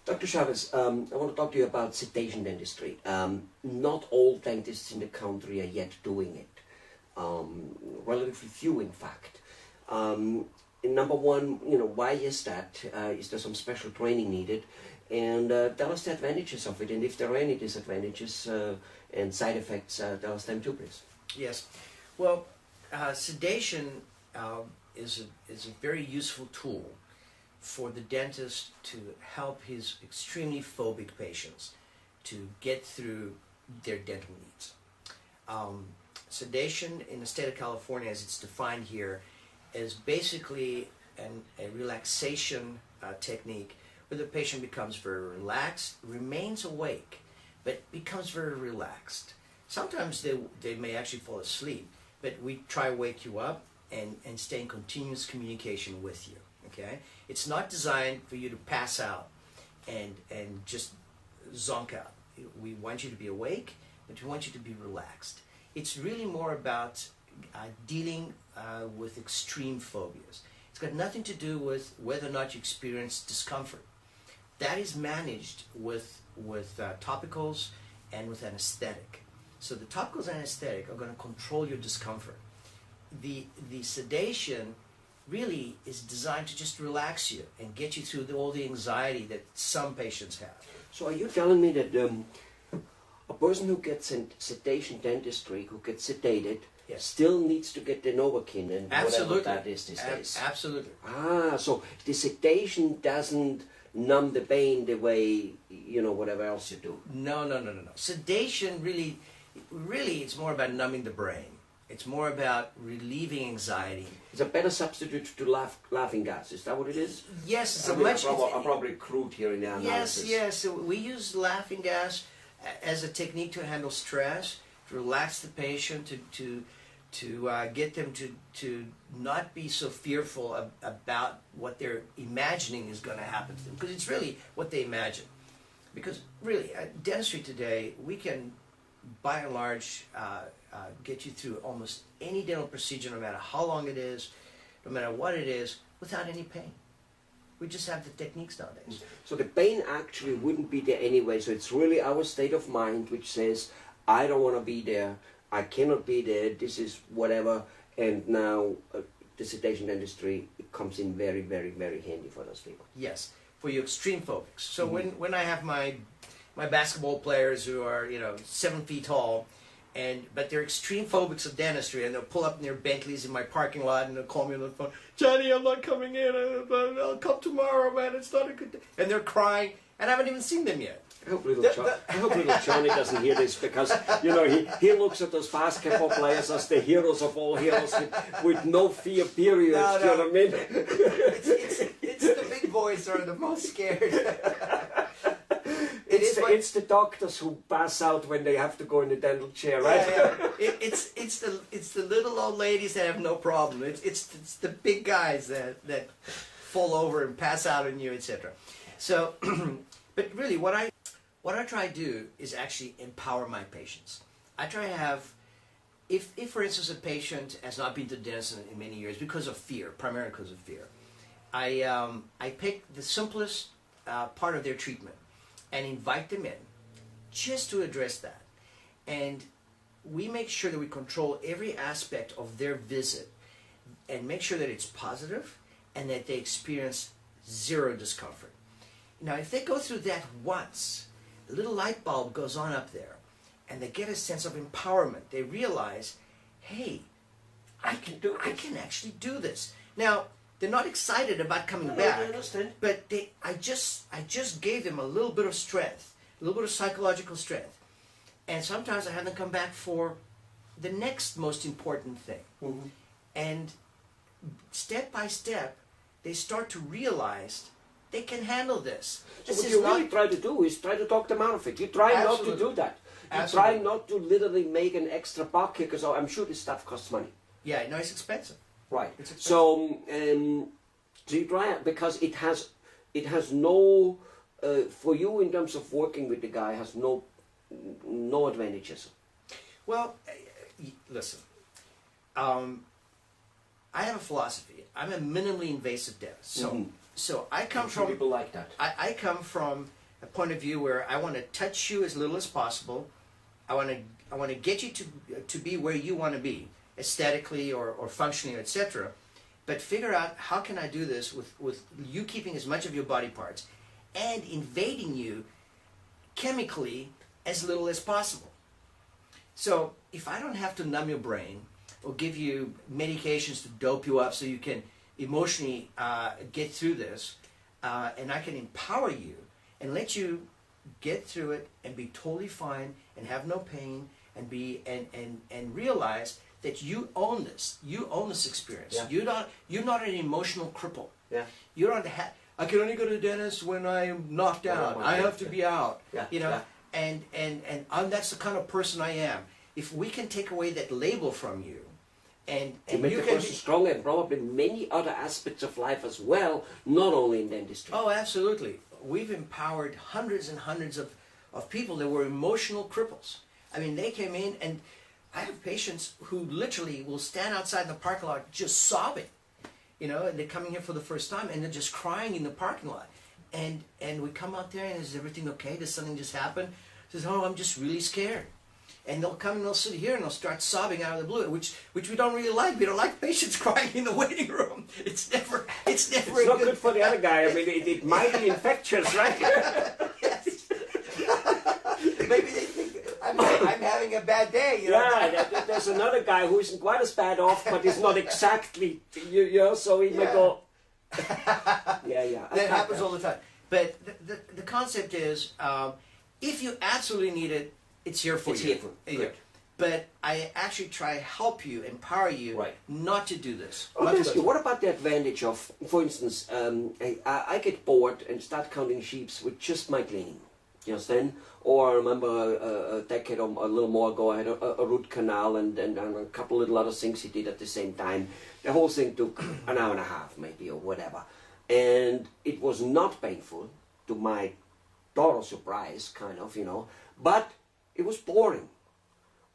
Dr. Chaves, I want to talk to you about sedation dentistry. Not all dentists in the country are yet doing it. Relatively few, in fact. Number one, why is that? Is there some special training needed? And tell us the advantages of it, and if there are any disadvantages and side effects, tell us them too, please. Yes. Well, sedation is a very useful tool for the dentist to help his extremely phobic patients to get through their dental needs. Sedation in the state of California, as it's defined here, is basically a relaxation technique where the patient becomes very relaxed, remains awake, but becomes very relaxed. Sometimes they may actually fall asleep, but we try to wake you up and stay in continuous communication with you. Okay? It's not designed for you to pass out and just zonk out. We want you to be awake, but we want you to be relaxed. It's really more about dealing with extreme phobias. It's got nothing to do with whether or not you experience discomfort. That is managed with topicals and with anesthetic. So the topicals and anesthetic are going to control your discomfort. The sedation really is designed to just relax you and get you through all the anxiety that some patients have. So are you telling me that a person who gets sedation dentistry, who gets sedated, yes, still needs to get the Novocaine and absolutely, whatever that is these days? Absolutely. Ah, so the sedation doesn't numb the pain the way, whatever else you do. No. Sedation really, it's more about numbing the brain. It's more about relieving anxiety. It's a better substitute to laughing gas. Is that what it is? Yes, it's I'm probably crude here in the analysis. Yes. We use laughing gas as a technique to handle stress, to relax the patient, to get them to not be so fearful about what they're imagining is going to happen to them, because it's really what they imagine. Because really, dentistry today, we can, by and large, get you through almost any dental procedure, no matter how long it is, no matter what it is, without any pain. We just have the techniques nowadays. So the pain actually wouldn't be there anyway, so it's really our state of mind which says, I don't want to be there, I cannot be there, this is whatever, and now the sedation dentistry comes in very, very, very handy for those people. Yes, for your extreme phobics. So when I have my basketball players who are 7 feet tall, but they're extreme phobics of dentistry, and they'll pull up in their Bentleys in my parking lot and they'll call me on the phone, Johnny, I'm not coming in, I'll come tomorrow, man, it's not a good day. And they're crying, and I haven't even seen them yet. I hope little Johnny doesn't hear this, because he looks at those basketball players as the heroes of all heroes with no fear, period. No. Do you know what I mean? It's the big boys that are the most scared. It's the doctors who pass out when they have to go in the dental chair, right? Yeah. It's the little old ladies that have no problem. It's the big guys that fall over and pass out on you, etc. So, but really, what I try to do is actually empower my patients. I try to have, if for instance a patient has not been to the dentist in many years because of fear, primarily because of fear, I pick the simplest part of their treatment and invite them in just to address that. And we make sure that we control every aspect of their visit and make sure that it's positive and that they experience zero discomfort. Now, if they go through that once, a little light bulb goes on up there and they get a sense of empowerment. They realize, hey, I can actually do this. Now, they're not excited about coming back, I understand. But I just gave them a little bit of strength, a little bit of psychological strength. And sometimes I have them come back for the next most important thing. Mm-hmm. And step by step, they start to realize they can handle this. So what you really try to do is try to talk them out of it. You try not to do that. You try not to literally make an extra buck here, because I'm sure this stuff costs money. Yeah, no, it's expensive. Right. It's expensive. So you try it because it has no for you in terms of working with the guy has no advantages. Well, listen. I have a philosophy. I'm a minimally invasive dentist. So, so I come I'm sure from people like that. I come from a point of view where I want to touch you as little as possible. I want to get you to be where you want to be, aesthetically or functionally, etc. But figure out how can I do this with you keeping as much of your body parts and invading you chemically as little as possible. So if I don't have to numb your brain or give you medications to dope you up so you can emotionally get through this, and I can empower you and let you get through it and be totally fine and have no pain and be and realize that you own this. You own this experience. Yeah. You're not an emotional cripple. Yeah. You don't have. I can only go to the dentist when I'm knocked out. I have to be out. Yeah. You know, Yeah. and that's the kind of person I am. If we can take away that label from you, and make you the can person stronger in probably many other aspects of life as well, not only in dentistry. Oh, absolutely. We've empowered hundreds and hundreds of people that were emotional cripples. I mean, they came in, and I have patients who literally will stand outside in the parking lot just sobbing. You know, and they're coming here for the first time, and they're just crying in the parking lot. And we come out there, and is everything okay? Does something just happen? Says, oh, I'm just really scared. And they'll come and they'll sit here and they'll start sobbing out of the blue, which we don't really like. We don't like patients crying in the waiting room. It's never It's not good for the other guy. I mean, it might be infectious, right? Yes. Maybe they think I'm having a bad day. You know? Yeah, there's another guy who isn't quite as bad off, but is not exactly, you know, so he may go. Yeah. That happens all the time. But the concept is, if you absolutely need it, it's here for you. Good. But I actually try to help you, empower you, not to do this. Let me ask you, what about the advantage of, for instance, I get bored and start counting sheeps with just my cleaning. You understand? Or I remember a decade or a little more ago, I had a root canal and a couple little other things he did at the same time. The whole thing took an hour and a half, maybe, or whatever. And it was not painful, to my total surprise, kind of, you know, but it was boring.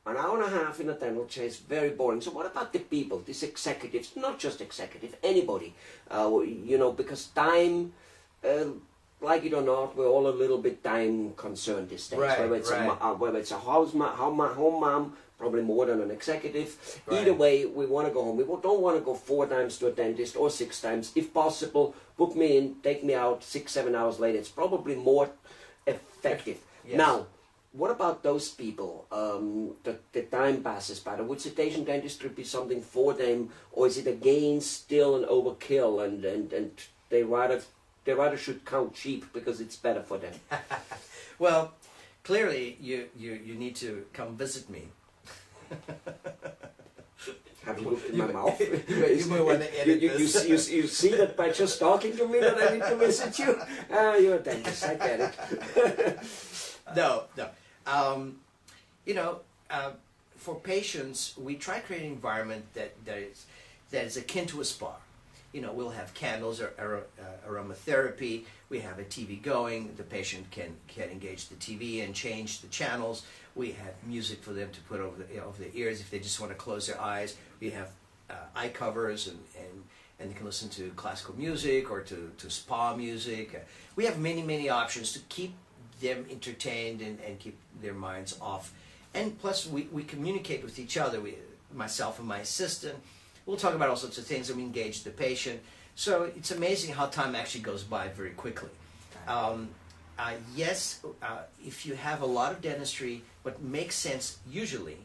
An hour and a half in a dental chair is very boring. So what about the people, these executives, not just executive, anybody, you know, because time, like it or not, we're all a little bit time concerned these days. Right, whether it's a home mom, probably more than an executive. Right. Either way, we want to go home. We don't want to go 4 times to a dentist or 6 times. If possible, book me in, take me out 6-7 hours later. It's probably more effective. Yes. Now, what about those people? The time passes by. Would sedation dentistry be something for them, or is it again still an overkill, and they rather should count sheep because it's better for them? Well, clearly you need to come visit me. Have you looked in my mouth? You may want to edit this. You see that by just talking to me that I need to visit you? You're a dentist, I get it. No. You know, for patients, we try to create an environment that is akin to a spa. You know, we'll have candles or aromatherapy. We have a TV going. The patient can engage the TV and change the channels. We have music for them to put over the ears if they just want to close their eyes. We have eye covers and they can listen to classical music or to spa music. We have many options to keep them entertained and keep their minds off. And plus, we communicate with each other. Myself and my assistant. We'll talk about all sorts of things and we engage the patient. So it's amazing how time actually goes by very quickly. Yes, if you have a lot of dentistry, what makes sense usually,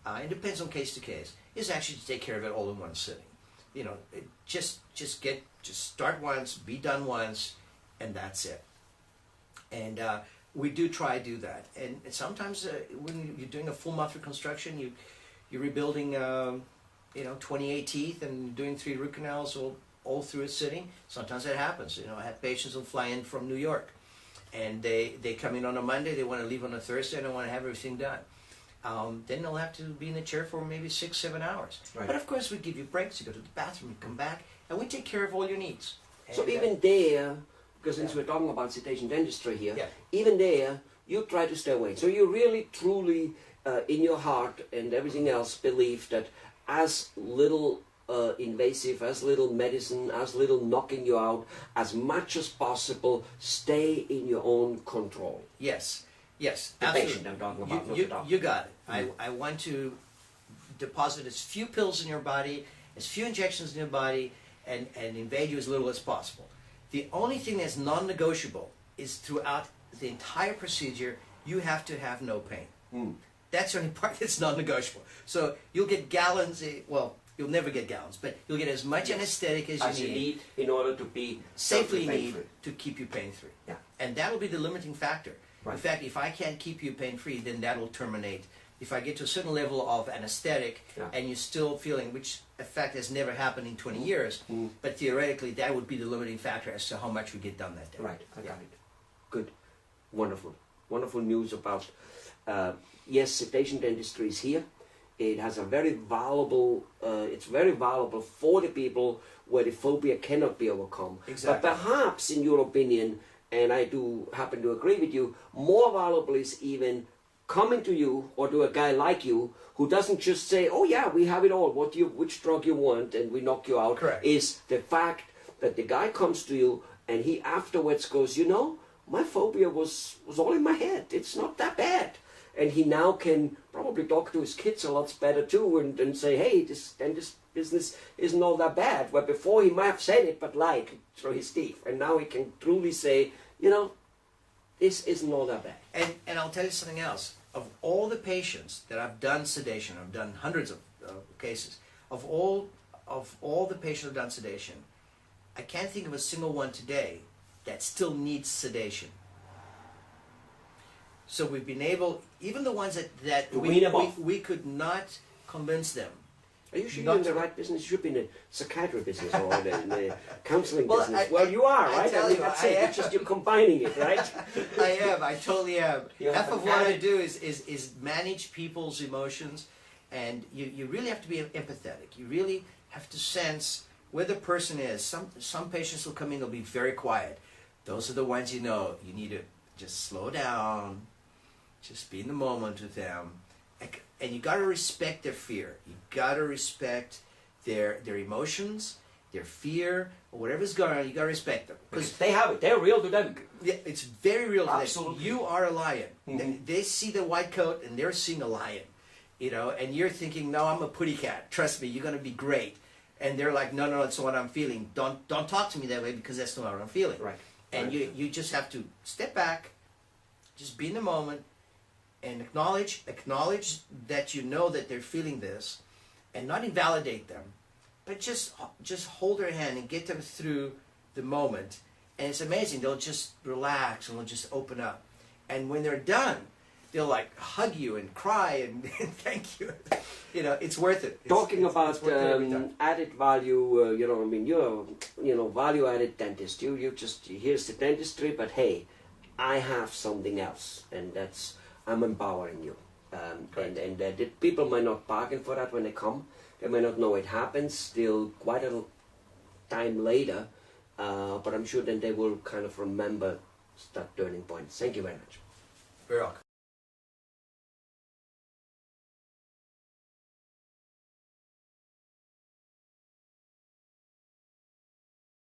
it depends on case to case, is actually to take care of it all in one sitting. You know, just start once, be done once, and that's it. And we do try to do that. And sometimes when you're doing a full mouth reconstruction, you're rebuilding 28 teeth and doing 3 root canals all through a sitting. Sometimes that happens. You know, I have patients who fly in from New York, and they come in on a Monday, they want to leave on a Thursday, and they want to have everything done. Then they'll have to be in the chair for maybe 6-7 hours. Right. But of course, we give you breaks. You go to the bathroom, you come back, and we take care of all your needs. And, so even there, because since we're talking about sedation dentistry here, yeah. even there, you try to stay away. So you really, truly, in your heart and everything else, believe that as little invasive, as little medicine, as little knocking you out, as much as possible. Stay in your own control. Yes, yes, The absolutely. patient I'm talking about, not You, the doctor. you got it. I want to deposit as few pills in your body, as few injections in your body, and invade you as little as possible. The only thing that's non-negotiable is throughout the entire procedure, you have to have no pain. That's the only part that's non-negotiable. So you'll get gallons, well, you'll never get gallons, but you'll get as much anesthetic as you need in order to be safely pain-free. to keep you pain-free. Yeah. And that will be the limiting factor. Right. In fact, if I can't keep you pain-free, then that will terminate. If I get to a certain level of anesthetic and you're still feeling, which in fact has never happened in 20 years, but theoretically that would be the limiting factor as to how much we get done that day. Right, I got it. Good. Wonderful. Wonderful news about, yes, sedation dentistry is here. It has a very valuable, it's very valuable for the people where the phobia cannot be overcome. Exactly. But perhaps, in your opinion, and I do happen to agree with you, more valuable is even coming to you or to a guy like you who doesn't just say, oh yeah, we have it all, which drug you want, and we knock you out. Correct. Is the fact that the guy comes to you and he afterwards goes, you know, my phobia was all in my head. It's not that bad. And he now can probably talk to his kids a lot better too and say, hey, this business isn't all that bad. Where before he might have said it but lied through his teeth. And now he can truly say, you know, this isn't all that bad. And I'll tell you something else. Of all the patients that I've done sedation, I've done hundreds of cases, of all the patients I've done sedation, I can't think of a single one today that still needs sedation. So we've been able, even the ones that we could not convince them. Are you sure you're in the right business? You should be in the psychiatry business or in the counseling business. Well, you are, right? I mean, that's it. It's just you're combining it, right? I totally am. Half of what I do is manage people's emotions, and you really have to be empathetic. You really have to sense where the person is. Some patients will come in, they'll be very quiet. Those are the ones you know you need to just slow down, just be in the moment with them. And you got to respect their fear. You got to respect their emotions, their fear, or whatever's going on. You got to respect them Because they have it. They're real to them. Yeah, it's very real to them. Absolutely. You are a lion. They see the white coat and they're seeing a lion, you know. And you're thinking, no, I'm a putty cat. Trust me, you're going to be great. And they're like, no, that's not what I'm feeling. Don't talk to me that way because that's not what I'm feeling. Right. And you just have to step back, just be in the moment. And acknowledge that you know that they're feeling this, and not invalidate them, but just hold their hand and get them through the moment. And it's amazing. They'll just relax and they'll just open up. And when they're done, they'll like hug you and cry and thank you. You know, it's worth it. Talking about it's worth it every time. added value, you know, I mean, you're value-added dentist. You just, here's the dentistry, but hey, I have something else, and that's, I'm empowering you. And the people might not bargain for that when they come. They may not know it happens till quite a time later, but I'm sure then they will kind of remember that turning point. Thank you very much. You're welcome.